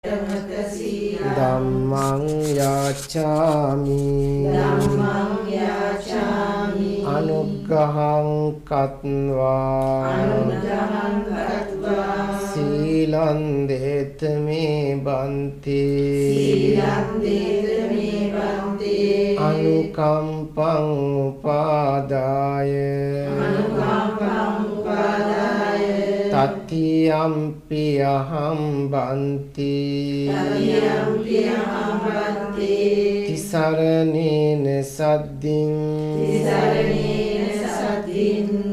Dhammang yacchami Anuggahang katva Silan detme banti Anukampang upadaya Tatiyampi aham banti Tisaranena saddin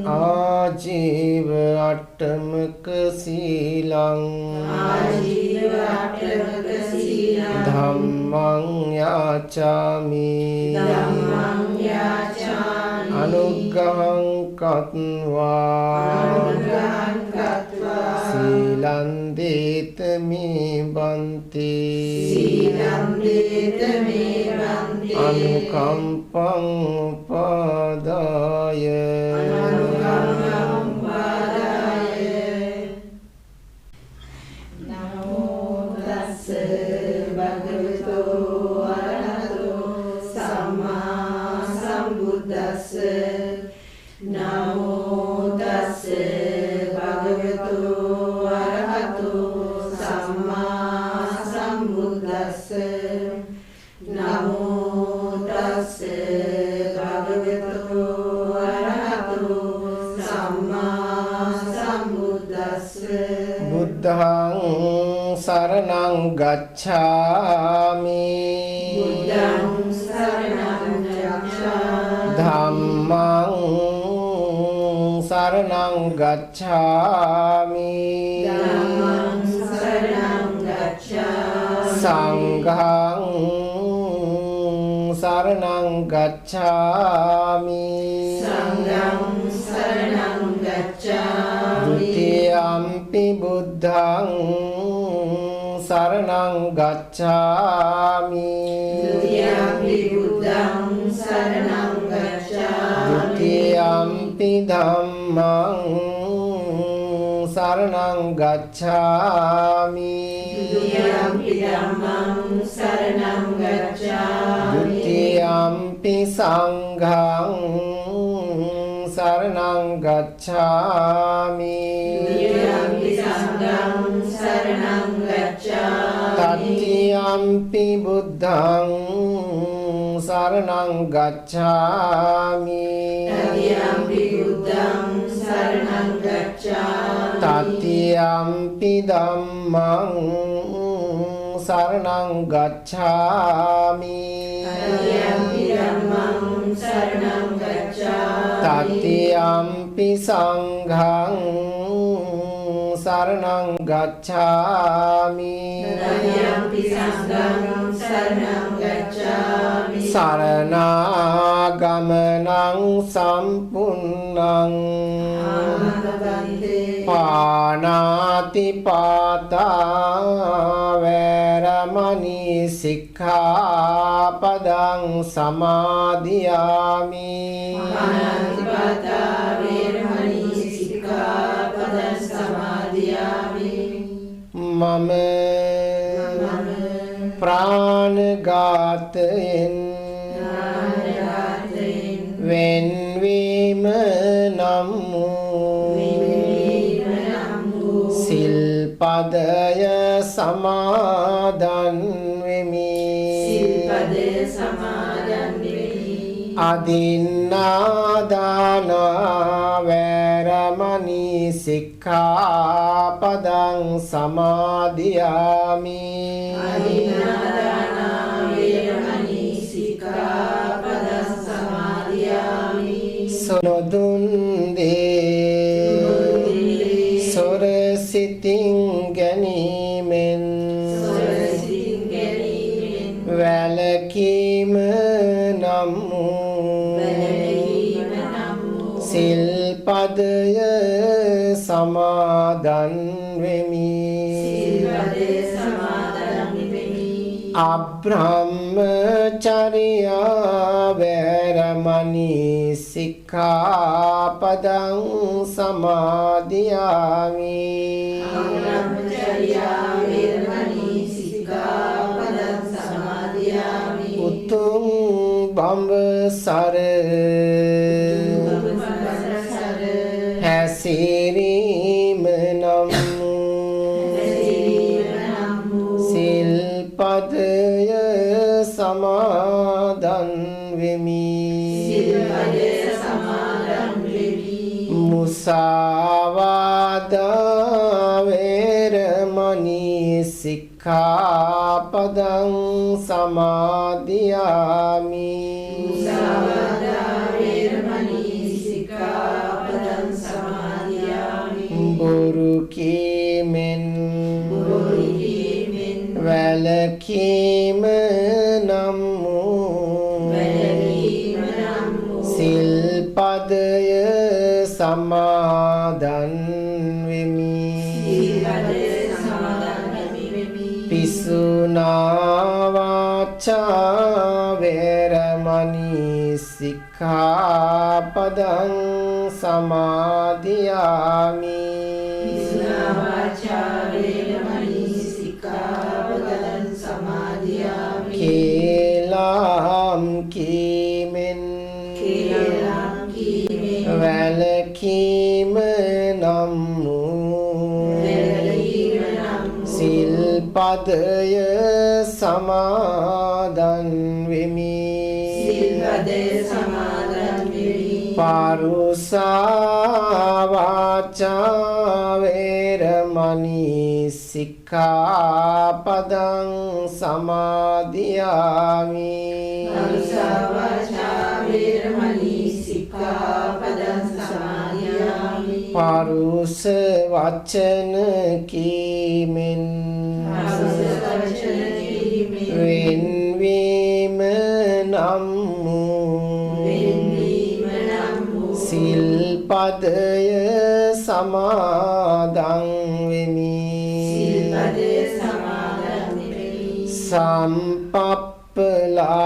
Ajiva attamaka silang Dhammang yacchami Anuggahang katva Silan detme banti Anukampang upadaya Namo tassa bhagavato arahato samma sambuddhassa Namo tassa bhagavato arahato samma sambuddhassa Namo tassa bhagavato arahato samma sambuddhassa Buddhang saranang gacchami Buddhang saranang gacchami Dhammang saranang gacchami Dhammang saranang gacchami Sanghang saranang gacchami Sanghang saranang gacchami Dutiyampi buddhang saranang gacchami Dutiyampi buddhang saranang gacchami Dutiyampi dhammang saranang gacchami Dutiyampi dhammang saranang gacchami Dutiyampi sanghang saranang gacchami Dutiyampi sanghang saranang gacchami Tatiyampi buddhang saranang gacchami Tatiyampi buddhang saranang gacchami Tatiyampi dhammang saranang gacchami Tatiyampi dhammang saranang gacchami Tatiyampi sanghang saranang gacchami Tatiyampi sanghang saranang gacchami Saranaagamanang sampunnang Amantabante Panatipata veramani sikkhapadang samadhiyami Panatipata veramani sikkhapadang samadhiyami Mama ප්‍රාණඝාතයෙන් වෙන්වීම නම් වූ සිල්පදය සමාදන් වෙමි අදින්නාදාන වේරමණී සික්ඛාපදං සමාදියාමි සොනොදුන්දේ සොරසිතින් ගැනීමෙන් වැළකීම නම් වූ සිල්පදය සමාදන් වෙමි අබ්‍රහ්මචර්යා වේරමණී සික්ඛාපදං සමාදියාමි සර හැසිරීම නම් සිල්පදය සමාදන් වෙමි මුසාවාදා වේරමණී සික්ඛාපදං සමාදියාමි බොරු කීමෙන් වැළකීම නම් වූ සිල්පදය සමාදන් වෙමි පිසුනා වාචා වේරමණී සික්ඛාපදං සමාදියාමි කේලම් කීමෙන් වැළකීම නම් වූ සිල්පදය සමාදන් වෙමි පරුසා වාචා වේරමණී සික්ඛාපදං සමාදියාමි පරුස වචන කීමෙන් වෙන්වීම නම් සිල්පදය සමාදන් වෙමි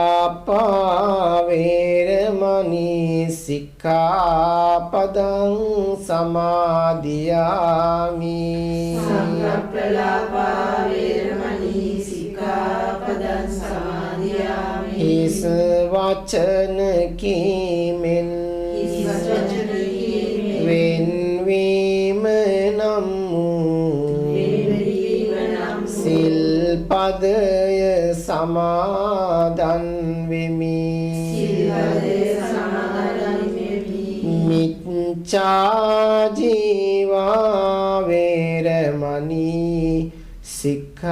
සම්පප්පලාපා වේරමණී සික්ඛාපදං සමාදියාමි හිස් වචන කීමෙන් වෙන්වීම නම් සිල්පදය සමාදන් වෙමි මිච්ඡා ජීවා වේරමණී සික්ඛාපදං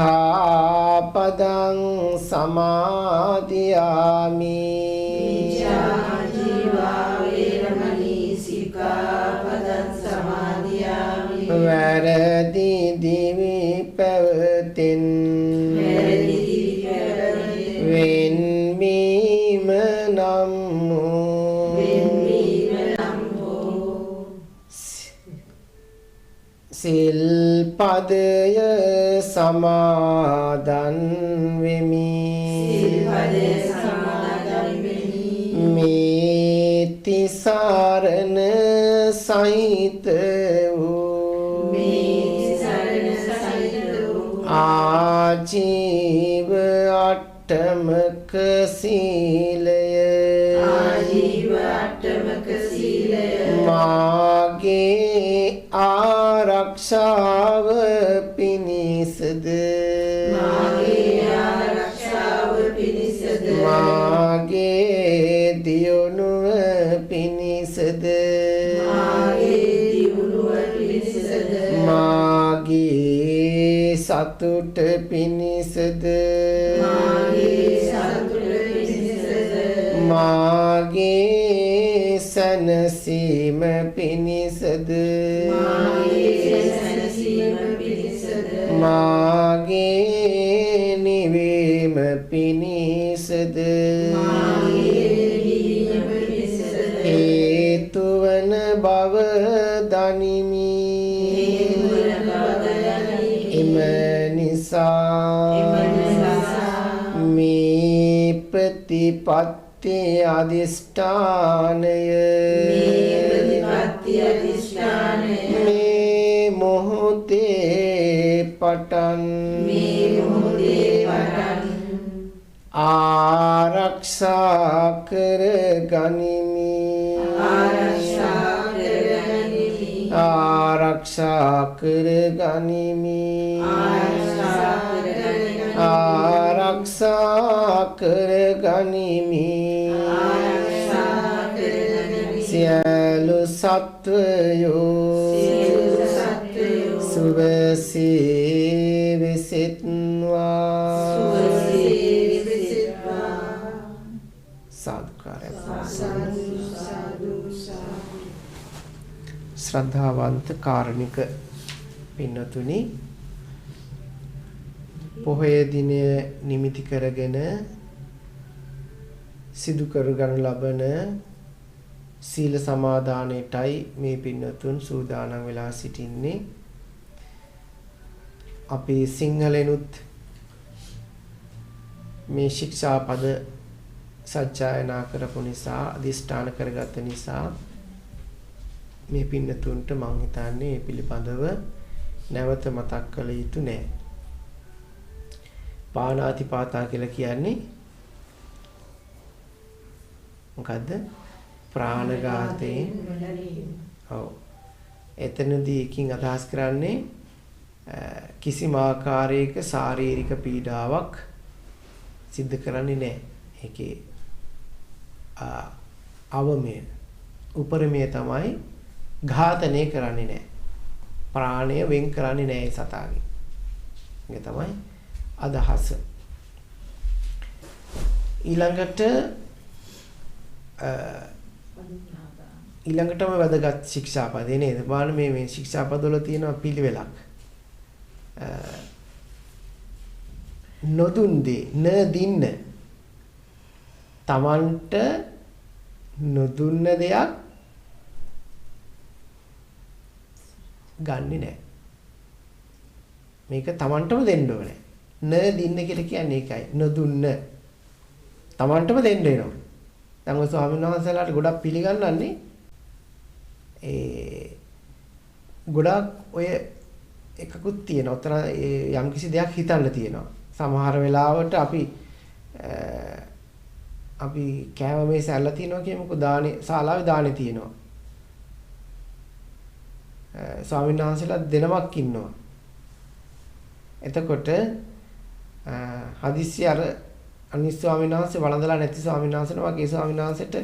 සමාදියාමි වැරදි දිවි පැවතෙන් වෙන්වීම නම් සිල්පදය සමාදන් වෙමි මේති සරණ සහිත වූ ආජීව අට්ඨමක සීලය මාගේ ආරක්ෂාව පිණිසද මාගේ දියුණුව පිණිසද මාගේ සතුට පිණිසද මාගේ සැනසීම පිණිසද මාගේ නිවීම පිණිසද හේතු වන බව දනිමි එම නිසා මේ ප්‍රතිපත්ති අධිෂ්ඨානය මේ මොහොතේ පටන් ආරක්ෂා ආරක්ෂා කර ගනිමි ආරක්ෂා කර ගනිමි ආරක්ෂා කර ගනිමි සියලු සත්වයෝ සුවසේ විසිට්වා සාදුකාරය ශ්‍රද්ධාවන්ත කාරුණික පින්වතුනි පොහොය දිනය නිමිති කරගෙන සිදු කරගනු ලබන සීල සමාදානයටයි මේ පින්වතුන් සූදානම් වෙලා සිටින්නේ. අපි සිංහලෙනුත් මේ ශික්ෂාපද සජ්ජායනා කරපු නිසා අදිෂ්ඨාන කරගත්ත නිසා මේ පින්නතුන්ට මම හිතන්නේ මේ පිළිබඳව නැවත මතක් කළ යුතු නෑ. පාණාතිපාතා කියලා කියන්නේ මොකද්ද? ප්‍රාණඝාතයෙන්. ඔව්. එතනදී එකින් අදහස් කරන්නේ කිසිම ආකාරයක ශාරීරික පීඩාවක් සිද්ධ කරන්නේ නැහැ. ඒකේ අවමය උපරිමය තමයි ඝාතනය කරන්නේ නැහැ. ප්‍රාණය වෙන් කරන්නේ නැහැ ඒ සතාගේ. ඒක තමයි අදහස. ඊළඟටම වැදගත් ශික්ෂාපදේ නේද? බලන්න මේ ශික්ෂාපදවල තියෙන පිළිවෙලක්. නොදුන් දේ න දින්න තමන්ට නොදුන්න දෙයක් ගන්නෙ නෑ. මේක තමන්ටම දෙන්න ඕනේ. න දින්න කියලා කියන්නේ ඒකයි. නොදුන්න තමන්ටම දෙන්න වෙනවා. දැන් ඔය ස්වාමීන් වහන්සේලාට ගොඩක් පිළිගන්නන්නේ ගොඩක් ඔය එකකුත් තියෙනවා. උතන යම්කිසි දෙයක් හිතන්න තියෙනවා. සමහර වෙලාවට අපි කෑම මේස ඇල්ලලා තියෙනවා කියමුකෝ, දානේ ශාලාවේ දානේ තියෙනවා. ස්වාමීන් වහන්සේලා දෙනමක් ඉන්නවා. එතකොට හදිස්සිය අර අනිත් ස්වාමීන් වහන්සේ වළඳලා නැති ස්වාමීන් වහන්සේන වගේ ස්වාමීන් වහන්සේට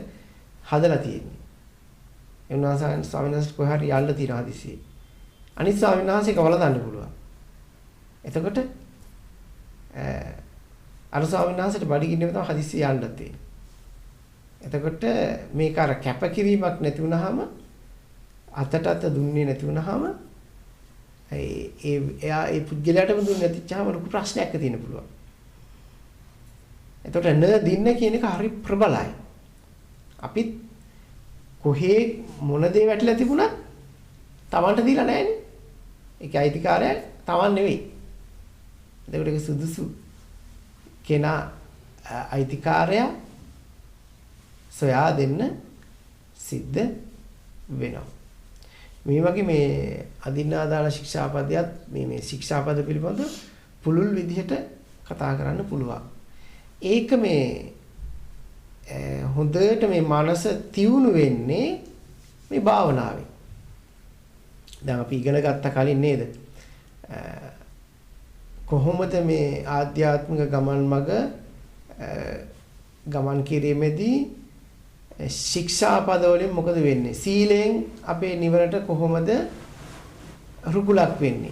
හදලා තියෙන්නේ. ඒ උන්වහන්සේ ස්වාමීන් වහන්සේ කොහේ හරි යන්න තියෙන හදිස්සියේ. අනිත් ස්වාමීන් වහන්සේක වළඳන්න පුළුවන්. එතකොට අර ස්වාමීන් වහන්සේට බඩගින්නේ තමයි හදිස්සිය යන්න තියෙන්නේ. එතකොට මේක අර කැපකිරීමක් නැති වුනහම අතට දුන්නේ නැති වුනහම එයා ඒ පුද්ගලයාටම දුන්නේ නැතිවම ලොකු ප්‍රශ්නයක් තියෙන්න පුළුවන්. එතකොට න දින්න කියන එක හරි ප්‍රබලයි. අපිත් කොහේ මොන දේ වැටලා තිබුණත් Tamanට දීලා නැහැනේ. ඒකයි අයිතිකාරය Taman නෙවෙයි. එතකොට ඒක සුදුසු කෙනා අයිතිකාරය සොයා දෙන්න සිද්ධ වෙනවා. මේ වගේ මේ අදින්නාදාන ශික්ෂාපදයක් මේ ශික්ෂාපද පිළිබඳ පුළුල් විදිහට කතා කරන්න පුළුවන්. ඒක මේ හොඳට මේ මනස තියුණු වෙන්නේ මේ භාවනාවෙන්. දැන් අපි ඉගෙන ගත්ත කලින් නේද? කොහොමද මේ ආධ්‍යාත්මික ගමන් මඟ ගමන් කිරීමේදී ශික්ෂාපද වලින් මොකද වෙන්නේ? සීලෙන් අපේ නිවනට කොහොමද රුකුලක් වෙන්නේ?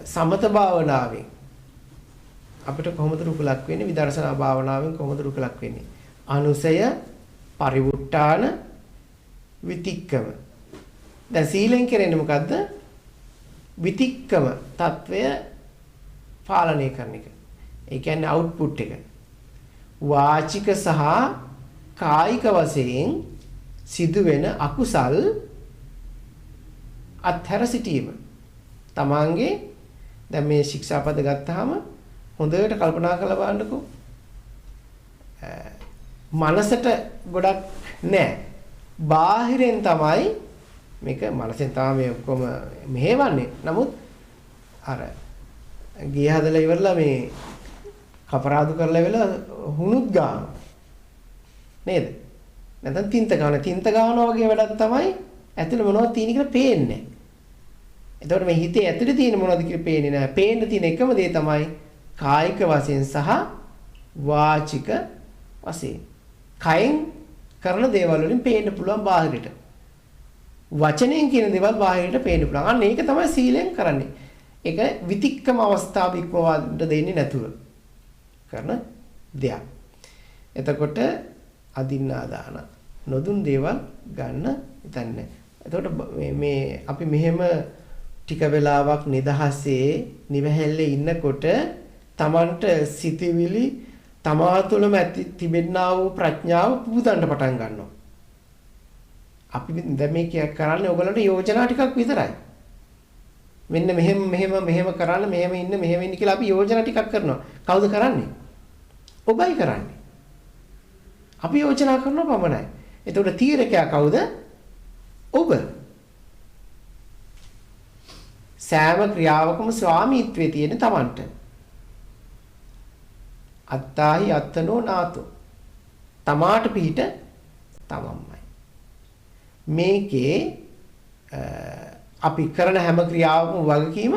සමත භාවනාවෙන් අපිට කොහොමද රුකුලක් වෙන්නේ? විදර්ශනා භාවනාවෙන් කොහොමද රුකුලක් වෙන්නේ? අනුසය, පරිවුට්ටාන, විතික්කම. දැන් සීලෙන් කරන්නේ මොකද්ද? විතික්කම తත්වය පාලනය කරන එක. ඒ කියන්නේ අවුට්පුට් එක. වාචික සහ කායික වශයෙන් සිදුවෙන අකුසල් අත්හැර සිටීම. තමන්ගේ දැන් මේ ශික්ෂාපද ගත්තාම හොඳට කල්පනා කරලා බලන්නකෝ. මනසට ගොඩක් නෑ. බාහිරෙන් තමයි මේක මනසෙන් තමයි මේ ඔක්කොම මෙහෙවන්නේ. නමුත් අර ගිය හදලා ඉවරලා මේ කපරාදු කරලා වෙලා හුණුත් ගන්නවා. නේද? නැත්නම් තින්ත ගන්න. තින්ත ගන්නවා වගේ වැඩක් තමයි ඇතුළේ මොනවද තියෙන කියලා පේන්නේ. එතකොට මේ හිතේ ඇතුළේ තියෙන මොනවද කියලා පේන්නේ නැහැ. පේන්න තියෙන එකම දේ තමයි කායික වශයෙන් සහ වාචික වශයෙන්. කයෙන් කරන දේවල් වලින් පේන්න පුළුවන් බාහිරට. වචනෙන් කියන දේවල් බාහිරට පේන්න පුළුවන්. අන්න ඒක තමයි සීලෙන් කරන්නේ. ඒක විතික්කම අවස්ථාව ඉක්මවන්න දෙන්නේ නැතුව කරන දෙයක්. එතකොට අදින්නා දාන නොදුන් දේවල් ගන්න හිතන්නේ. එතකොට මේ අපි මෙහෙම ටික වෙලාවක් නිදහසේ නිවැහැල්ලේ ඉන්නකොට Tamanට සිතවිලි තමා තුළම ඇති තිබෙනා වූ ප්‍රඥාව පුදුදන්න පටන් ගන්නවා. අපි දැන් මේ කරන්නේ ඔයගලන්ට යෝජනා ටිකක් විතරයි. මෙන්න මෙහෙම කරන්න මෙහෙම ඉන්න කියලා අපි යෝජනා ටිකක් කරනවා. කවුද කරන්නේ? ඔබයි කරන්නේ. අපි යෝජනා කරනවා පමණයි. එතකොට තීරකයා කවුද? ඔබ. සෑම ක්‍රියාවකම ස්වාමීත්වයේ තියෙන Tamanට. අත්තාහි අත්තනෝ නාතෝ. තමාට පිහිට තමන්මයි. මේකේ අපි කරන හැම ක්‍රියාවකම වගකීම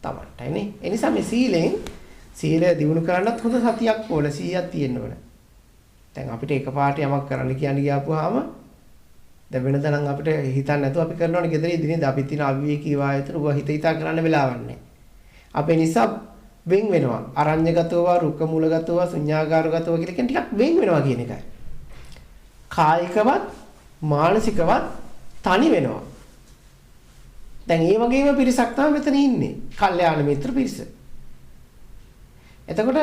තමන්ටයි නේ. ඒ නිසා මේ සීලය දිනු කරන්නත් හොඳ සතියක් ඕන 100ක් තියෙන්න ඕන. දැන් අපිට එකපාරට යමක් කරන්න කියන්න ගියාපුවාම දැන් වෙනදනම් අපිට හිතන්න නැතුව අපි කරනවනේ ගෙදර ඉදිරියද අපි තියෙන අවිවේකී වායතන උව හිතා කරන්න වෙලාවක් නැහැ. අපේ නිසා වෙන් වෙනවා. අරඤ්‍යගතව, රුක්ක මූලගතව, ශුඤ්ඤාගාරගතව කියලා කියන ටිකක් වෙන් වෙනවා කියන එකයි. කායිකවත්, මානසිකවත් තනි වෙනවා. දැන් මේ වගේම පිරිසක් තමයි මෙතන ඉන්නේ. කල්යාණ මිත්‍ර පිරිස. එතකොට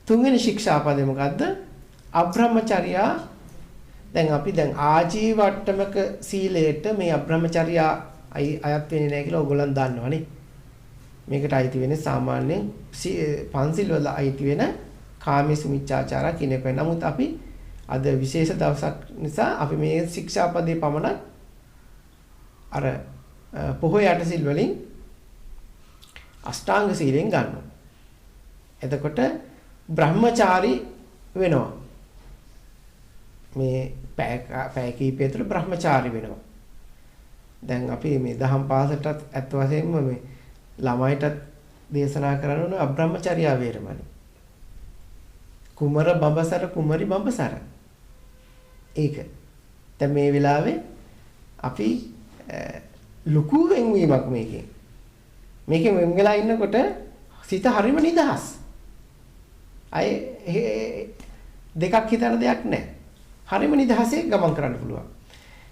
තුන්වෙනි ශික්ෂාපදේ මොකද්ද? අබ්‍රහ්මචර්යා. දැන් අපි ආජීවට්ටමක සීලයට මේ අබ්‍රහ්මචර්යා අයත් වෙන්නේ නැහැ කියලා ඕගොල්ලන් දන්නවනේ. මේකට අයිති වෙන්නේ සාමාන්‍යයෙන් පන්සිල් වල අයිති වෙන කාමීසු මිච්ඡාචාර කියන එක. නමුත් අපි අද විශේෂ දවසක් නිසා අපි මේ ශික්ෂාපදේ පමණක් අර පොහොය යටසිල් වලින් අෂ්ටාංග සීලෙන් ගන්නවා. එතකොට බ්‍රහ්මචාරී වෙනවා. මේ පැය කීපය තුළ බ්‍රහ්මචාරී වෙනවා. දැන් අපි මේ දහම් පාසලටත් අත් වශයෙන්ම මේ ළමයිටත් දේශනා කරන අබ්‍රහ්මචර්යා වේරමණී. කුමර බඹසර කුමරි බඹසර. ඒක. දැන් මේ වෙලාවේ අපි ලুকু වෙන්වීමක් මේකෙන්. මේකෙන් වෙන් වෙලා ඉන්නකොට සිත හරිම නිදහස්. අය දෙකක් හිතන දෙයක් නැහැ. හරිම නිදහසේ ගමන් කරන්න පුළුවන්.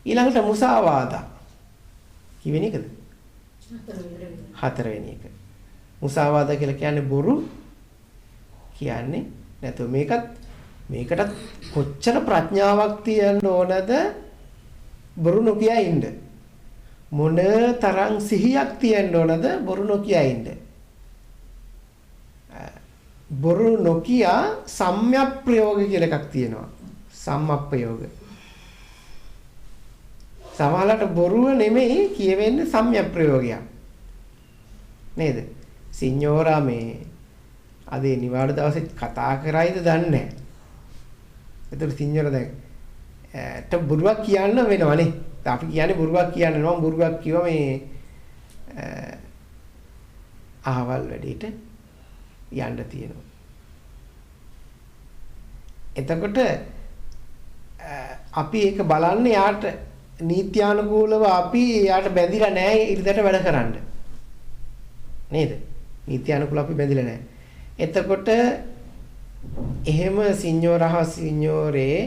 ඊළඟට මුසාවාදා. කිවෙන එකද? හතරවෙනි එක. මුසාවාදා කියලා කියන්නේ බොරු කියන්නේ නැතුව මේකටත් කොච්චර ප්‍රඥාවක් තියෙන්න ඕනද බොරු නොකිය ඉන්න. මොන තරම් සිහියක් තියෙන්න ඕනද බොරු නොකිය ඉන්න. බොරු නොකිය සම්‍යක් ප්‍රයෝග කියලා එකක් තියෙනවා. සම්මප්පයෝග. සමහරවිට බොරුව නෙමෙයි කියවෙන්නේ සම්‍යක් ප්‍රයෝගයක්. නේද? සිඤ්ඤෝරා මේ අද නිවාඩු දවසේ කතා කරයිද දන්නේ නැහැ. ඒතර සිඤ්ඤෝරා දැන් බොරුවක් කියන්න වෙනවනේ. අපි කියන්නේ බොරුවක් කියන්න නෝ බොරුවක් කිව්ව මේ අහවල් වැඩේට යන්න තියෙනවා. එතකොට අපි ඒක බලන්නේ යාට නීත්‍යානුකූලව අපි යාට බැඳිලා නැහැ ඉරිදට වැඩ කරන්න. නේද? නීත්‍යානුකූලව අපි බැඳිලා නැහැ. එතකොට එහෙම සිඤ්ඤෝරහ සිඤ්ඤෝරේ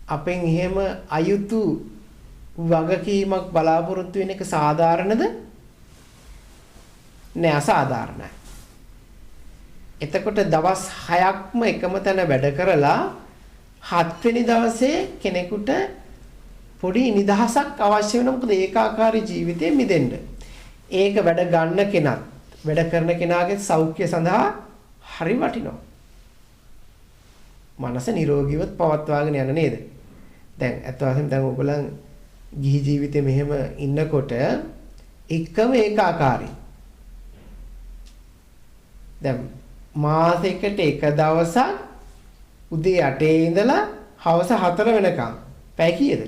අපෙන් එහෙම අයුතු වගකීමක් බලාපොරොත්තු වෙන එක සාධාරණද? නෑ අසාධාරණයි. එතකොට දවස් 6ක්ම එකම තැන වැඩ කරලා 7 වෙනි දවසේ කෙනෙකුට පොඩි නිදහසක් අවශ්‍ය වෙනවා. මොකද ඒකාකාරී ජීවිතයෙන් මිදෙන්න. ඒක වැඩ ගන්න කෙනත් වැඩ කරන කෙනාගේ සෞඛ්‍ය සඳහා හරි වටිනවා. මනස නිරෝගීව පවත්වාගෙන යන්න නේද? දැන් අත් වශයෙන් දැන් ඔයගොල්ලන් ගිහි ජීවිතේ මෙහෙම ඉන්නකොට එකම ඒකාකාරී. දැන් මාසෙකට එක දවසක් උදේ 8 ඉඳලා හවස 4 වෙනකම් පැය කීයද?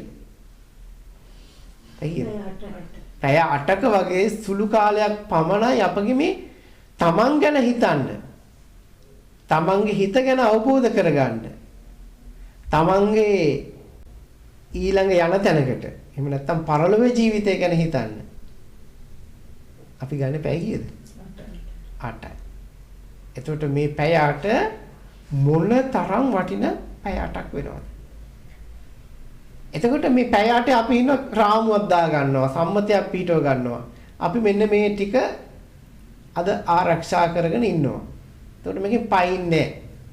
පැය 8ක වගේ සුළු කාලයක් පමණයි අපගේ මේ තමන් ගැන හිතන්න. තමන්ගේ හිත ගැන අවබෝධ කරගන්න. තමන්ගේ ඊළඟ යන තැනකට එහෙම නැත්නම් පරලොවේ ජීවිතය ගැන හිතන්න. අපි ගන්න පැය කීයද? 8යි. එතකොට මේ පැය 8 මොන තරම් වටින පැය 8ක් වෙනවද? එතකොට මේ පැය 8 අපි ඉන්න රාමුවක් දා ගන්නවා, සම්මතයක් පිටව ගන්නවා. අපි මෙන්න මේ ටික අද ආරක්ෂා කරගෙන ඉන්නවා. එතකොට මේකෙන් පයින්නේ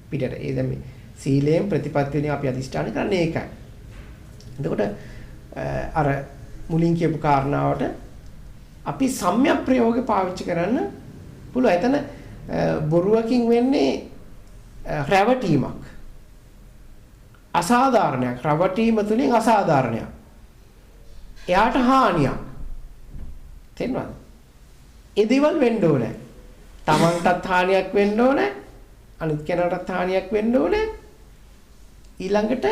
පිටට. ඒ දැන් මේ සීලයෙන් ප්‍රතිපත්තියෙන් අපි අදිෂ්ඨාන කරන්නේ ඒකයි. එතකොට අර මුලින් කියපු කාරණාවට අපි සම්‍යක් ප්‍රයෝගය පාවිච්චි කරන්න පුළුවන්. එතන බොරුවකින් වෙන්නේ රැවටීමක්. අසාධාරණයක්. රැවටීම තුළින් අසාධාරණයක්. එයාට හානියක්. තේරෙනවද? ඒ දේවල් වෙන්න ඕනේ. තමන්ටත් හානියක් වෙන්න ඕනේ. අනිත් කෙනාටත් හානියක් වෙන්න ඕනේ. ඊළඟට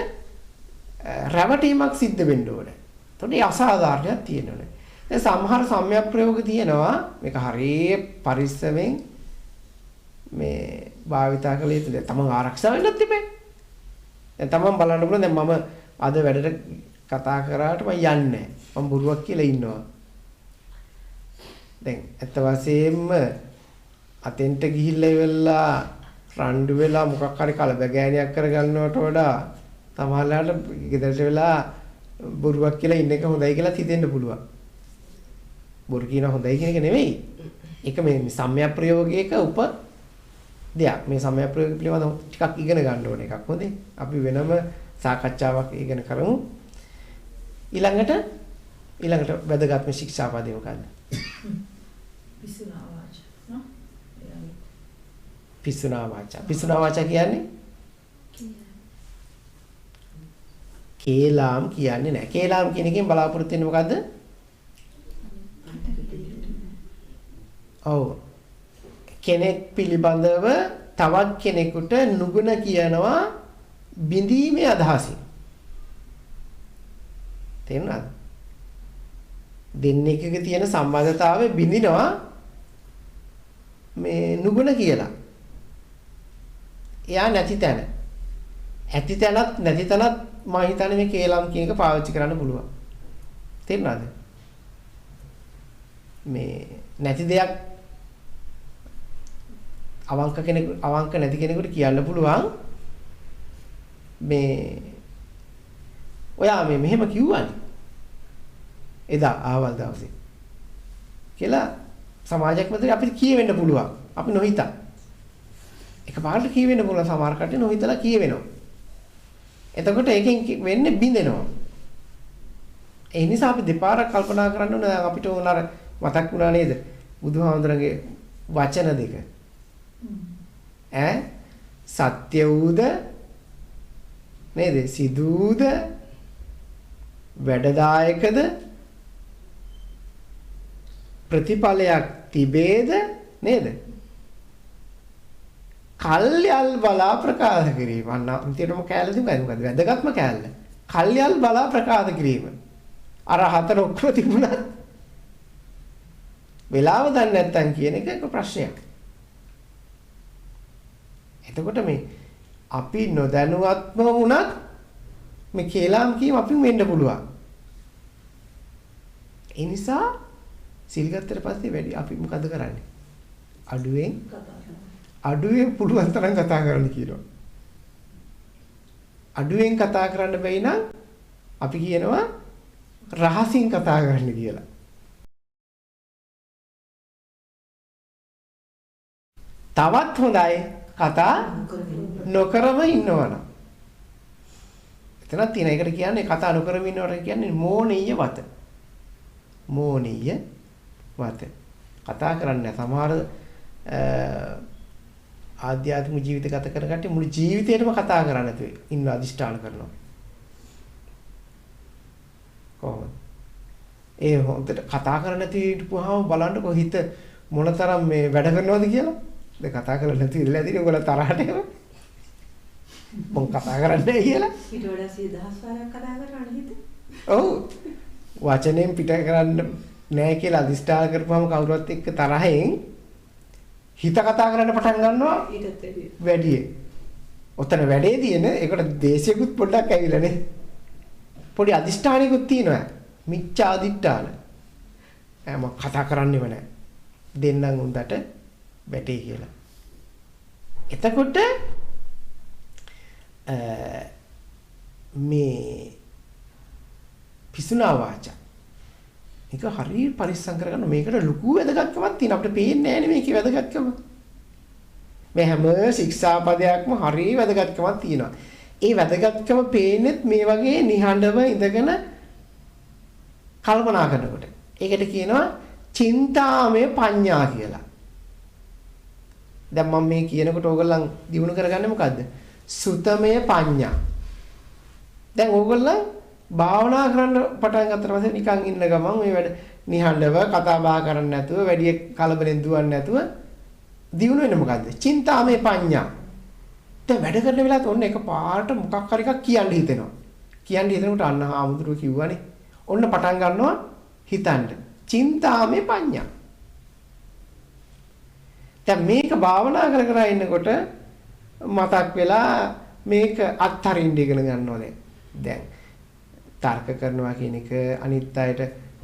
රැවටීමක් සිද්ධ වෙන්න ඕනේ. එතකොට ඒ අසාධාරණයක් තියෙනවනේ. දැන් සමහර සම්‍යක් ප්‍රයෝග තියෙනවා. මේක හරිය පරිස්සමෙන් මේ භාවිතා කළ යුතුද? තමන් ආරක්ෂා වෙන්නත් තිබේ. දැන් තමන් බලන්න පුළුවන් දැන් මම අද වැඩට කතා කරාට මම යන්නේ මම බොරුවක් කියලා ඉන්නවා. දැන් ඇත්ත වශයෙන්ම අතෙන්ට ගිහිල්ලා ඉවරලා රණ්ඩු වෙලා මොකක් හරි කලබගෑනියක් කරගන්නවට වඩා තමහලාට ගෙදරට වෙලා බොරුවක් කියලා ඉන්න එක හොඳයි කියලා හිතෙන්න පුළුවන්. බොරු කියන හොඳයි කියන එක නෙවෙයි. ඒක මේ සම්‍යක් ප්‍රයෝගයක දෙයක්. මේ සම්‍යක් ප්‍රයෝග පිළිබඳව ටිකක් ඉගෙන ගන්න ඕන එකක්. හොඳේ. අපි වෙනම සාකච්ඡාවක් ඉගෙන කරමු. ඊළඟට වැදගත්ම ශික්ෂාපදේ මොකක්ද? පිසුනා වාචා නෝ? පිසුනා වාචා. පිසුනා වාචා කියන්නේ? කේලාම් කියන්නේ නැහැ. කේලාම් කියන එකෙන් බලාපොරොත්තු වෙන්නේ මොකද්ද? ඔව්. කෙනෙක් පිළිබඳව තවත් කෙනෙකුට නුගුණ කියනවා බිඳීමේ අදහසින්. තේරුණාද? දෙන්නෙක්ගේ තියෙන සම්බන්ධතාවය බිඳිනවා මේ නුගුණ කියලා. එයා නැති තැන. ඇති තැනත් නැති තැනත් මම හිතන්නේ මේ කේලම් කියන එක පාවිච්චි කරන්න පුළුවන්. තේරුණාද? මේ නැති දෙයක් අවංක නැති කෙනෙකුට කියන්න පුළුවන් මේ ඔයා මේ මෙහෙම කිව්වනේ එදා ආවල් දවසේ කියලා සමාජයක් මැද අපිට කියවෙන්න පුළුවන්. අපි නොහිතා. එකපාරට කියවෙන්න පුළුවන් සමහර කට්ටිය නොහිතලා කියවෙනවා. එතකොට ඒකෙන් වෙන්නේ බින්දෙනවා. ඒ නිසා අපි දෙපාරක් කල්පනා කරන්න ඕනේ. දැන් අපිට උනාර මතක් වුණා නේද? බුදුහාමුදුරන්ගේ වචන දෙක. සත්‍ය වූද නේද? සිදුද වැඩදායකද ප්‍රතිඵලයක් තිබේද නේද? කල්යල් බලා ප්‍රකාශ කිරීම. අන්න අන්තිමටම කැලේ දුකයි මොකද? වැදගත්ම කැලේ. කල්යල් බලා ප්‍රකාශ කිරීම. අර හතර ඔක්කොම තිබුණා. වෙලාව දන්නේ නැත්තම් කියන එක ප්‍රශ්නයක්. එතකොට මේ අපි නොදැනුවත්ම වුණත් මේ කේලම් කීම අපි වෙන්න පුළුවන්. ඒ නිසා සිල් ගත්තට පස්සේ වැඩි අපි මොකද කරන්නේ? අඩුවෙන් පුළුවන් තරම් කතා කරන්න කියනවා. අඩුවෙන් කතා කරන්න බැයි නම් අපි කියනවා රහසින් කතා කරන්න කියලා. තවත් හොඳයි කතා නොකරම ඉන්නවනම්. එතනක් තියෙන එකට කියන්නේ කතා නොකරම ඉන්නවට කියන්නේ මෝනීය වත. මෝනීය වත. කතා කරන්නේ සමහර ආධ්‍යාත්මික ජීවිත ගත කර කට්ටිය මුළු ජීවිතේටම කතා කරන්නේ නැතුව ඉන්න අදිෂ්ඨාන කරනවා. කොහොමද? ඒ හොඳට කතා කරන්නේ නැති හිටපුවාම බලන්නකො හිත මොනතරම් මේ වැඩ කරනවද කියලා. දැන් කතා කරලා නැති ඉඳලා ඇතිනේ ඔයගොල්ලෝ තරහට එම. මම කතා කරන්නේ කියලා. ඊට වඩා 100,000 වාරයක් කතා කරන්න හිතේ. ඔව්. වචනෙන් පිට කරන්න නෑ කියලා අදිෂ්ඨාන කරපුවම කවුරුවත් එක්ක තරහෙන් හිත කතා කරන්න පටන් ගන්නවා ඊටත් වැඩි. ඔතන වැඩේ තියෙන ඒකට දේශයකුත් පොඩ්ඩක් ඇවිල්ලා නේ. පොඩි අදිෂ්ඨානිකුත් තියෙනවා. මිච්ඡා අදිෂ්ඨාන. මම කතා කරන්නේම නෑ. දෙන්නම් උන්දට වැටේ කියලා. එතකොට මේ පිසුනා වාචා ඒක හරිය පරිස්සම් කරගන්න මේකට ලොකු වැදගත්කමක් තියෙනවා අපිට පේන්නේ නැහැ නේ මේකේ වැදගත්කම මේ හැම ශික්ෂාපදයක්ම හරිය වැදගත්කමක් තියෙනවා ඒ වැදගත්කම පේන්නේත් මේ වගේ නිහඬව ඉඳගෙන කල්පනා කරනකොට ඒකට කියනවා චින්තාමය පඤ්ඤා කියලා දැන් මම මේ කියනකොට ඕගොල්ලන් දිනු කරගන්නේ මොකද්ද සුතමය පඤ්ඤා දැන් ඕගොල්ලන් භාවනා කරන්න පටන් ගත්තට පස්සේ නිකන් ඉන්න ගමන් මේ වැඩ නිහඬව කතා බහ කරන්නේ නැතුව වැඩි කලබලෙන් දුවන්නේ නැතුව දිනු වෙන්නේ මොකද්ද? චින්තාමේ පඤ්ඤා. දැන් වැඩ කරන වෙලාවට ඔන්න එක පාට මොකක් හරි එකක් කියන්න හිතෙනවා. කියන්න හිතනකොට අන්න ආමුදුරු කිව්වනේ. ඔන්න පටන් ගන්නවා හිතන්න. චින්තාමේ පඤ්ඤා. දැන් මේක භාවනා කර ඉන්නකොට මතක් වෙලා මේක අත්හරින්න ඉගෙන ගන්නවා දැන් තර්ක කරනවා කියන එක අනිත් අයට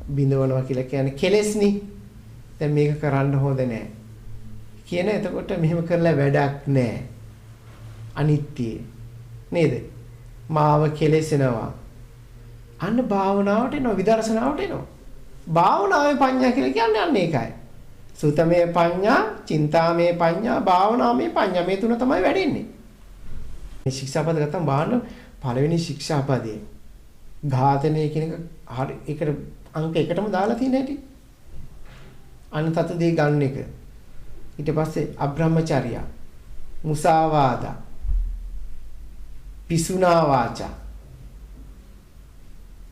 බිඳවනවා කියලා කියන්නේ කෙලෙස්නේ. දැන් මේක කරන්න හොඳ නෑ. කියන එතකොට මෙහෙම කරලා වැඩක් නෑ. අනිත්‍ය නේද? මාව කෙලෙසෙනවා. අන්න භාවනාවට එනවා විදර්ශනාවට එනවා. භාවනාවේ පඤ්ඤා කියලා කියන්නේ අන්න ඒකයි. සුතමේ පඤ්ඤා, චින්තාමේ පඤ්ඤා, භාවනාමේ පඤ්ඤා මේ තුන තමයි වැඩෙන්නේ. මේ ශික්ෂාපද ගත්තම බලන්න පළවෙනි ශික්ෂාපදයේ ඝාතනය කියන එක හරි ඒකට අංක එකටම දාලා තියෙන හැටි. අනතත දේ ගන්න එක. ඊට පස්සේ අබ්‍රහ්මචර්යා, මුසාවාදා, පිසුනා වාචා.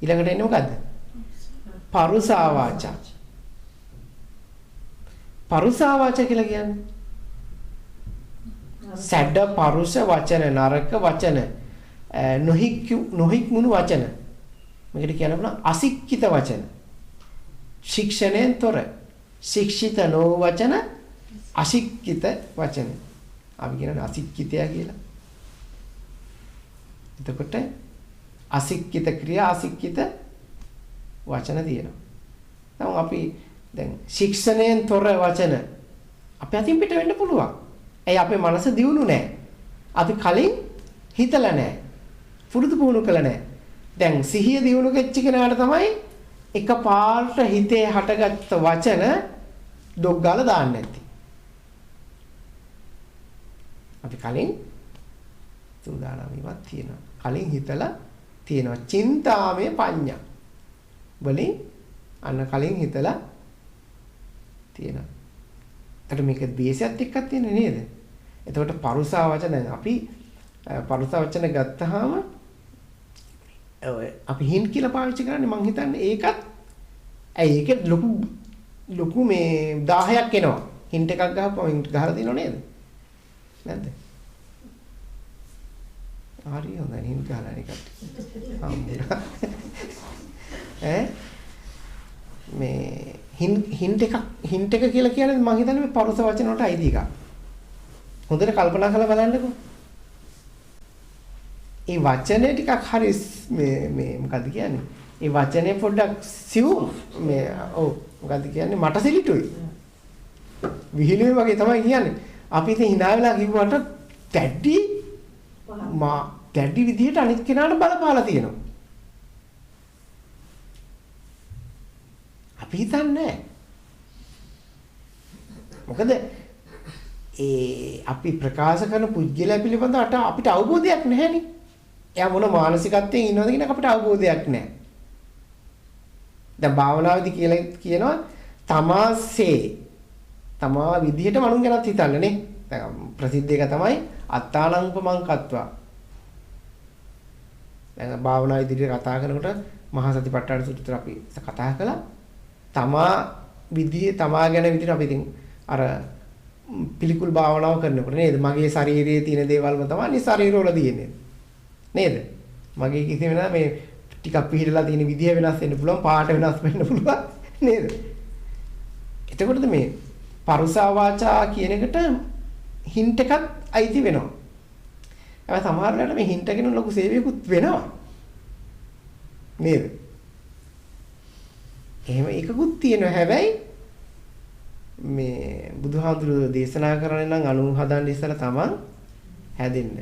ඊළඟට එන්නේ මොකද්ද? පරුසා වාචා. පරුසා වාචා කියලා කියන්නේ සැඩ පරුස වචන නරක වචන නොහික්මුණු වචන මේකට කියන්න පුළුවන් අශික්ෂිත වචන ශික්ෂණයෙන් තොර ශික්ෂිත නො වචන අශික්ෂිත වචන අපි කියනවා අශික්ෂිතය කියලා. එතකොට අශික්ෂිත ක්‍රියා අශික්ෂිත වචන තියෙනවා. දැන් අපි දැන් ශික්ෂණයෙන් තොර වචන අපි අතින් පිට වෙන්න පුළුවන්. ඒ අපේ මනස දියුණු නැහැ. අපි කලින් හිතලා නැහැ. පුරුදු පුහුණු කළා නැහැ. දැන් සිහිය දියුණු වෙච්ච කෙනාට තමයි එකපාරට හිතේ හටගත්ත වචන ඩොග් ගාලා දාන්නේ නැති. අපි කලින් සූදානම්වක් තියෙනවා. කලින් හිතලා තියෙනවා. චින්තාමේ පඤ්ඤා. වලින් අන්න කලින් හිතලා තියෙනවා. එතකොට මේක දේශයත් එක්කක් තියෙන්නේ නේද? එතකොට පරුසා වචන දැන් අපි පරුසා වචන ගත්තාම අපි හින් කියලා පාවිච්චි කරන්නේ මං හිතන්නේ ඒකත් ඇයි ඒක ලොකු මේ 1000ක් එනවා. හින්ට් එකක් ගහපුවම හින්ට් ගහලා දිනව නේද? නැද්ද? හරි හොඳයි හින්ට් ගහලා නිකන්. මේ හින්ට් එක කියලා කියන්නේ මම හිතන්නේ මේ පරුස වචන වලට අයිති එකක්. හොඳට කල්පනා කරලා බලන්නකෝ. ඒ වචනේ ටිකක් හරි මේ මොකද්ද කියන්නේ? ඒ වචනේ පොඩ්ඩක් සිවුම් මේ ඔව් මොකද්ද කියන්නේ මට සිලිටුයි. විහිළුවේ වගේ තමයි කියන්නේ. අපි ඉතින් hina වෙලා කිව්වට දැඩි විදිහට අනිත් කෙනාට බලපාලා තියෙනවා. අපි හිතන්නේ මොකද අපි ප්‍රකාශ කරන පුද්ගලයා පිළිබඳව අපිට අවබෝධයක් නැහැනේ. එයා මොන මානසිකත්වයෙන් ඉන්නවද කියන අපිට අවබෝධයක් නැහැ. දැන් භාවනාවේදී කියලා කියනවා තමා විදිහටම අනුන් ගැනත් හිතන්න නේ. දැන් ප්‍රසිද්ධ එක තමයි අත්තානං උපමංකත්වා. දැන් භාවනා ඉදිරියට කතා කරනකොට මහා සතිපට්ඨාන සූත්‍රය අපි කතා කළා. තමා ගැන විදිහට අපි ඉතින් අර පිළිකුල් භාවනාව කරනකොට නේද? මගේ ශරීරයේ තියෙන දේවල්ම තමයි ශරීරවල තියෙන්නේ. නේද? මගේ කිසිම නෑ මේ ටිකක් පිළිහිලා තියෙන විදිය වෙනස් වෙන්න පුළුවන්, පාට වෙනස් වෙන්න පුළුවන් නේද? එතකොටද මේ පරුසා වාචා කියන එකට හින්ට් එකක් අයිති වෙනවා. හැබැයි සමහර වෙලාවට මේ හින්ට් එකකින් ලොකු සේවයකුත් වෙනවා. නේද? එහෙම එකකුත් තියෙනවා. හැබැයි මේ බුදුහාමුදුරුවෝ දේශනා කරන්නේ නම් අණු හදන්න ඉස්සලා තමන් හැදෙන්න.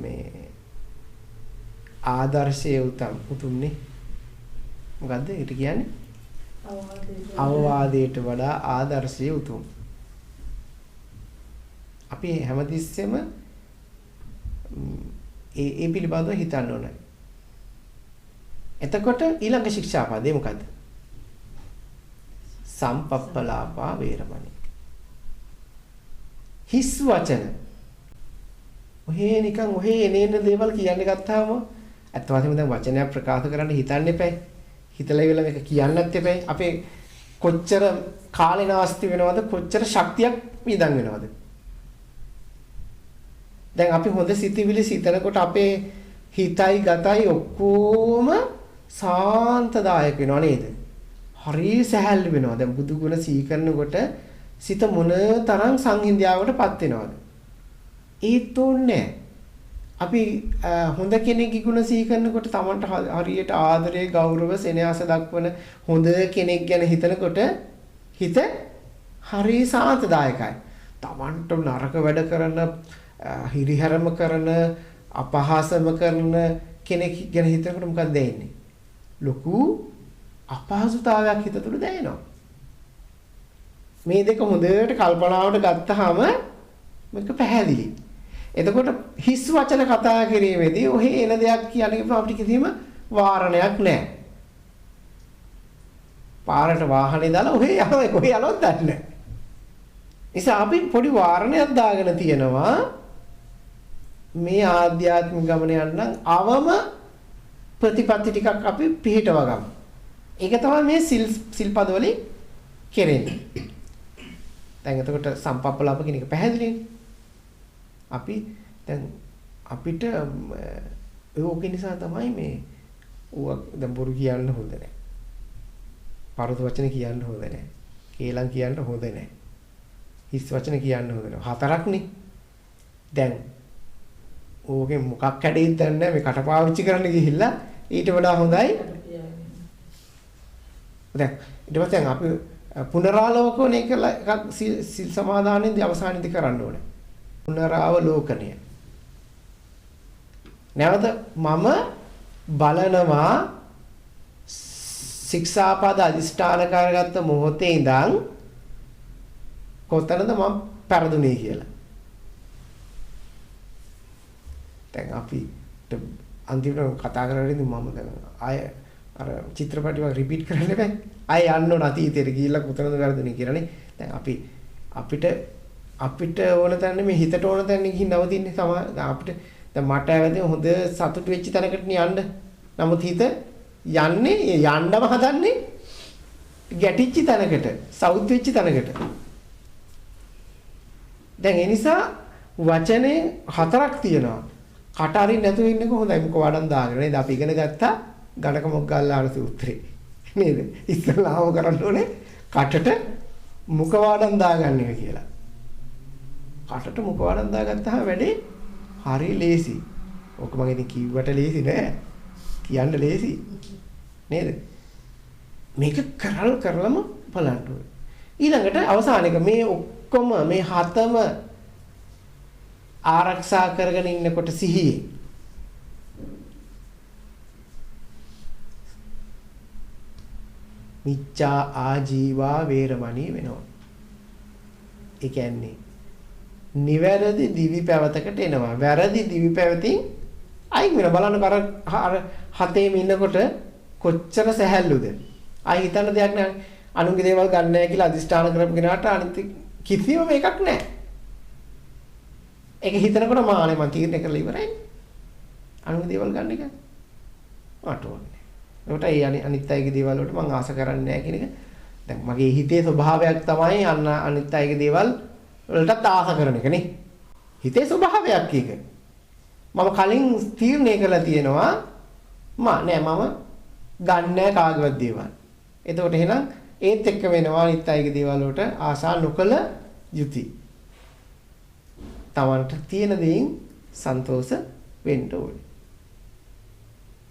මේ ආදර්ශයේ උතුම්නේ. මොකද්ද ඒකට කියන්නේ? අවවාදයට වඩා ආදර්ශයේ උතුම්. අපි හැමතිස්සෙම ඒ පිළිබඳව හිතන්න ඕනේ. එතකොට ඊළඟ ශික්ෂාපදේ මොකද්ද? සම්පප්පලාපා වේරමණී. හිස් වචන. ඔහේ නිකන් ඔහේ එනේන දේවල් කියන්න ගත්තාම අත් වශයෙන්ම දැන් වචනයක් ප්‍රකාශ කරන්න හිතන්න එපා. හිතලා ඉවල මේක කියන්නත් එපා. අපේ කොච්චර කාලේ නාස්ති වෙනවද? කොච්චර ශක්තියක් විඳන් වෙනවද? දැන් අපි හොඳ සිතිවිලි සිතනකොට අපේ හිතයි ගතයි ඔක්කොම සාන්තදායක වෙනව නේද? හරි සැහැල්ලු වෙනවා. දැන් බුදු ගුණ සිහි කරනකොට සිත මොන තරම් සංහිඳියාවටපත් වෙනවද? ඒත් ඕනේ අපි හොඳ කෙනෙක්ගේ ගුණ සිහි කරනකොට Tamanට හරියට ආදරය, ගෞරව, සෙනෙහස දක්වන හොඳ කෙනෙක් ගැන හිතනකොට හිත හරි සාන්තදායකයි. Tamanට නරක වැඩ කරන, හිරිහැරම කරන, අපහාසම කරන කෙනෙක් ගැන හිතනකොට මොකක්ද දැනෙන්නේ? ලොකු අපහසුතාවයක් හිත තුළ දැනෙනවා. මේ දෙක හොඳට කල්පනාවට ගත්තාම මේක පැහැදිලි. එතකොට හිස් වචන කතා කිරීමේදී ඔහේ එන දෙයක් කියන්නේ අපිට කිසිම වාරණයක් නැහැ. පාරට වාහනේ දාලා ඔහේ යනවා කොහේ යනවද දන්නේ නැහැ. නිසා අපි පොඩි වාරණයක් දාගෙන තියෙනවා මේ ආධ්‍යාත්මික ගමන යන්න අවම ප්‍රතිපත්ති ටිකක් අපි පිළිටව ගමු. ඒක තමයි මේ සිල්පද වලින් කෙරෙන්නේ. දැන් එතකොට සම්පප්පලාප කියන එක පැහැදිලිනේ. අපි දැන් අපිට ඒක නිසා තමයි මේ ඌ දැන් බොරු කියන්න හොඳ නැහැ. පරුත වචන කියන්න හොඳ නැහැ. කේලම් කියන්න හොඳ නැහැ. හිස් වචන කියන්න හොඳ නැහැ. හතරක්නේ. දැන් ඕකේ මොකක් කැඩෙයිද දන්නේ නැහැ. මේ කටපාවිච්චි කරන්න ගිහිල්ලා ඊට වඩා හොඳයි. දැන් ඊට පස්සේ අපි පුනරාලෝකණය කළ එකක් සිල් සමාදානෙන්දී අවසානයේදී කරන්න ඕනේ. පුනරාවලෝකණය. නැවත මම බලනවා ශික්ෂාපද අදිෂ්ඨාන කරගත්ත මොහොතේ ඉඳන් කොතනද මම පෙරදුනේ කියලා. දැන් අපි අන්තිමට කතා කරගෙන ඉතින් මම දැන් ආය අර චිත්‍රපටි වල රිපීට් කරන්න බෑ. ආය යන්න ඕන අතීතයට ගිහිල්ලා කොතනද වැරදුනේ කියලානේ. දැන් අපිට ඕන තැන මේ හිතට ඕන තැන ගිහින් නවතින්නේ අපිට දැන් මට ඇවිත් හොඳ සතුට වෙච්ච තැනකට යන්න. නමුත් හිත යන්නේ යන්නම හදන්නේ ගැටිච්ච තැනකට, සවුත් වෙච්ච තැනකට. දැන් ඒ නිසා වචනේ හතරක් තියෙනවා. කට අරින්න නැතුව ඉන්නක හොඳයි. මොක වඩන් දාගෙන නේද අපි ඉගෙන ගත්තා ගණක මොග්ගල්ලාන සූත්‍රේ. නේද? ඉස්සල්ලාම කරන්න ඕනේ කටට මුඛ වඩන් දාගන්න එක කියලා. කටට මුඛ වඩන් දාගත්තාම වැඩේ හරි ලේසි. ඔක මම ඉතින් කිව්වට ලේසි නෑ. කියන්න ලේසි. නේද? මේක කරලම බලන්න ඕනේ. ඊළඟට අවසාන එක මේ ඔක්කොම මේ හතම ආරක්ෂා කරගෙන ඉන්නකොට සිහියේ මිච්ඡා ආජීවා වේරමණී වෙනවා. ඒ කියන්නේ නිවැරදි දිවි පැවතකට එනවා. වැරදි දිවි පැවතින් අයින් වෙන බලන්න අර හතේම ඉන්නකොට කොච්චර සැහැල්ලුද. ආයි හිතන්න දෙයක් නැහැ. අනුන්ගේ දේවල් ගන්න නැහැ කියලා අදිෂ්ඨාන කරපු කෙනාට අනිත් කිසිම එකක් නැහැ. ඒක හිතනකොට මානේ මං තීරණය කරලා ඉවරයි. අනුන්ගේ දේවල් ගන්න එක මට ඕනේ. ඒකට ඒ අනිත් අයගේ දේවල් වලට මං ආස කරන්නේ නැහැ කියන එක දැන් මගේ හිතේ ස්වභාවයක් තමයි අනිත් අයගේ දේවල් වලට ආස කරන එක නේ. හිතේ ස්වභාවයක් එක. මම කලින් තීරණය කරලා තියෙනවා මම ගන්නෑ කාගේවත් දේවල්. එතකොට එහෙනම් ඒත් එක්ක වෙනවා අනිත් අයගේ දේවල් වලට ආසා නොකළ යුතුයි. Tamanට තියෙන දේෙන් සන්තෝෂ වෙන්න ඕනේ.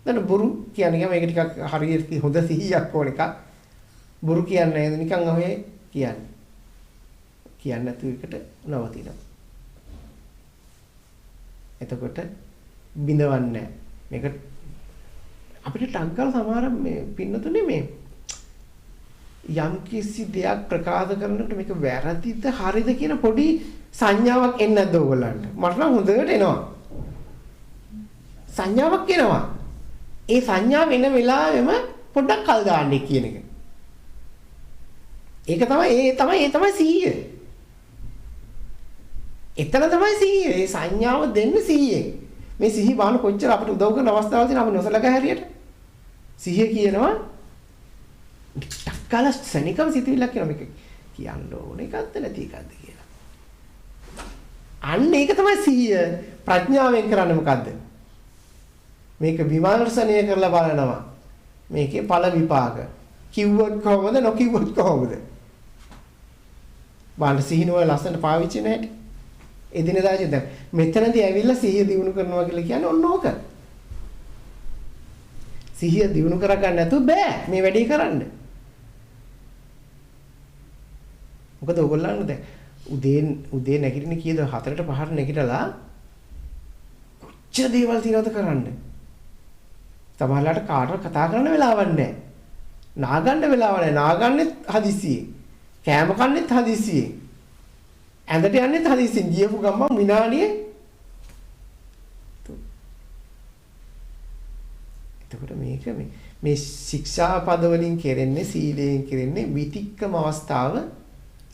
දැන් බොරු කියන්නේ මේක ටිකක් හරියට හොඳ සිහියක් ඕන එකක්. බොරු කියන්නේ නිකන් ඔය කියන්නේ. කියන්නේ නැතු එකට නවතිනවා. එතකොට බිඳවන්නේ මේක අපිට ටංකල් සමහර මේ පින්නතුනේ මේ යම් කිසි දෙයක් ප්‍රකාශ කරනකොට මේක වැරදිද හරිද කියන පොඩි සංඥාවක් එන්නේ නැද්ද ඕගොල්ලන්ට? මට නම් හොඳට එනවා. සංඥාවක් එනවා. ඒ සංඥාව එන වෙලාවෙම පොඩ්ඩක් කල් දාන්නේ කියන එක. ඒක තමයි සිහිය. එතන තමයි සිහිය. ඒ සංඥාව දෙන්න සිහියෙන්. මේ සිහිය බාන කොච්චර අපිට උදව් කරන අවස්ථාවල් තියෙන අපි නොසලකා හැරියට. සිහිය කියනවා ටක්කල සනිකව සිතුවිල්ලක් කියන මේක කියන්න ඕනේ එකක්ද නැති එකක්ද කියලා. අන්න ඒක තමයි සිහිය. ප්‍රඥාවෙන් කරන්නේ මොකද්ද? මේක විමර්ශනය කරලා බලනවා. මේකේ ඵල විපාක. කිව්වොත් කොහොමද නොකිව්වොත් කොහොමද? බාන්න සිහිනුව ලස්සන පාවිච්චි නැහැටි. එදිනෙදා දැන් මෙතනදී ඇවිල්ලා සිහිය දිනු කරනවා කියලා කියන්නේ ඔන්න ඕක. සිහිය දිනු කරගන්න නැතුව බෑ මේ වැඩේ කරන්න. මොකද ඔයගොල්ලන්ට දැන් උදේ නැගිටින කීයද 4ට 5ට නැගිටලා කොච්චර දේවල් තියනවද කරන්න. සමහරවිට කාටවත් කතා කරන්න වෙලාවක් නැහැ. නාගන්න වෙලාවක් නැහැ. නාගන්නෙත් හදිසියේ. කෑම කන්නෙත් හදිසියේ. ඇඳට යන්නෙත් හදිසියෙන්. ගියපු ගමන් විනාඩියේ එතකොට මේක මේ ශික්ෂා පද වලින් කෙරෙන්නේ සීලයෙන් කෙරෙන්නේ විතික්කම අවස්ථාව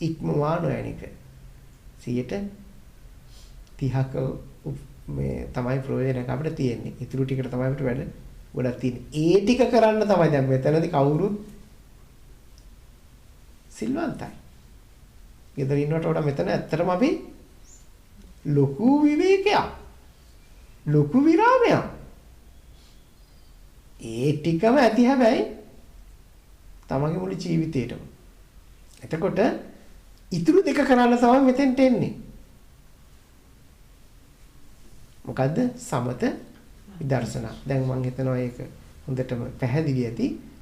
ඉක්මවා නොයන එක. 30ක මේ තමයි ප්‍රයෝජනයක් අපිට තියෙන්නේ. ඊටු ටිකට තමයි අපිට වැඩ ගොඩක් තියෙන්නේ. ඒ ටික කරන්න තමයි දැන් මෙතනදී කවුරුත් සිල්වන්තයි. ගෙදර ඉන්නවට වඩා මෙතන ඇත්තටම අපි ලොකු විවේකයක්. ලොකු විරාමයක්. ඒ ටිකම ඇති හැබැයි තමගේ මුළු ජීවිතේටම. එතකොට ඉතුරු දෙක කරන්න තමයි මෙතෙන්ට එන්නේ. මොකද්ද? සමත විදර්ශනා. දැන් මම හිතනවා ඒක හොඳටම පැහැදිලි ඇති.